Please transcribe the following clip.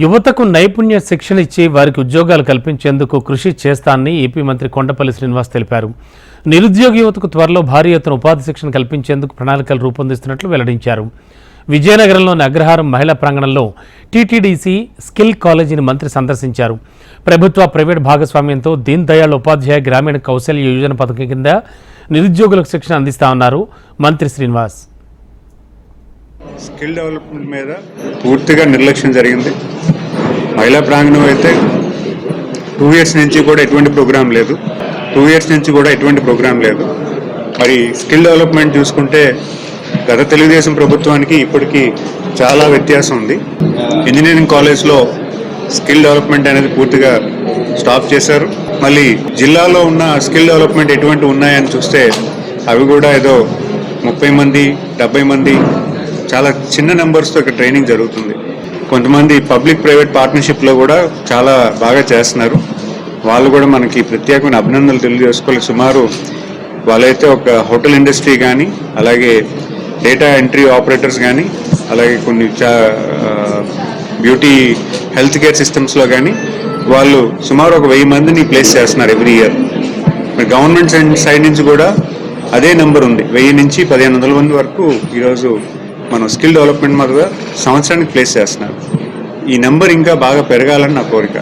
యువతకు నైపుణ్య శిక్షణ ఇచ్చి వారికి ఉద్యోగాలు కల్పించేందుకు కృషి చేస్తానని ఏపీ మంత్రి కొండపల్లి శ్రీనివాస్ తెలిపారు. నిరుద్యోగ యువతకు త్వరలో భారీ ఎత్తున ఉపాధి శిక్షణ కల్పించేందుకు ప్రణాళికలు రూపొందిస్తున్నట్లు వెల్లడించారు. విజయనగరంలోని అగ్రహారం మహిళా ప్రాంగణంలో టీటీడీసీ స్కిల్ కాలేజీని మంత్రి సందర్శించారు. ప్రభుత్వ ప్రైవేట్ భాగస్వామ్యంతో దీన్ దయాళ్ ఉపాధ్యాయ గ్రామీణ కౌశల్య యోజన పథకం కింద నిరుద్యోగులకు శిక్షణ అందిస్తామన్నారు మంత్రి శ్రీనివాస్. స్కిల్ డెవలప్మెంట్ మీద పూర్తిగా నిర్లక్ష్యం జరిగింది. మహిళా ప్రాంగణం అయితే 2 years నుంచి కూడా ఎటువంటి ప్రోగ్రాం లేదు. 2 years నుంచి కూడా ఎటువంటి ప్రోగ్రాం లేదు. మరి స్కిల్ డెవలప్మెంట్ చూసుకుంటే గత తెలుగుదేశం ప్రభుత్వానికి ఇప్పటికీ చాలా వ్యత్యాసం ఉంది. ఇంజనీరింగ్ కాలేజ్లో స్కిల్ డెవలప్మెంట్ అనేది పూర్తిగా స్టాప్ చేశారు. మళ్ళీ జిల్లాలో ఉన్న స్కిల్ డెవలప్మెంట్ ఎటువంటి ఉన్నాయని చూస్తే అవి కూడా ఏదో 30 మంది 70 మంది చాలా చిన్న నెంబర్స్తో ఇక్కడ ట్రైనింగ్ జరుగుతుంది. కొంతమంది పబ్లిక్ ప్రైవేట్ పార్ట్నర్షిప్లో కూడా చాలా బాగా చేస్తున్నారు. వాళ్ళు కూడా మనకి ప్రత్యేకమైన అభినందనలు తెలియజేసుకోవాలి. సుమారు వాళ్ళైతే ఒక హోటల్ ఇండస్ట్రీ కానీ, అలాగే డేటా ఎంట్రీ ఆపరేటర్స్ కానీ, అలాగే కొన్ని బ్యూటీ హెల్త్ కేర్ సిస్టమ్స్లో కానీ వాళ్ళు సుమారు ఒక 1000 మందిని ప్లేస్ చేస్తున్నారు ఎవ్రీ ఇయర్. మరి గవర్నమెంట్ సైడ్ నుంచి కూడా అదే నెంబర్ ఉంది. 1000 నుంచి 1500 మంది వరకు ఈరోజు మనం స్కిల్ డెవలప్మెంట్ మీద సంవత్సరానికి ప్లేస్ చేస్తున్నారు. ఈ నెంబర్ ఇంకా బాగా పెరగాలని నా కోరిక.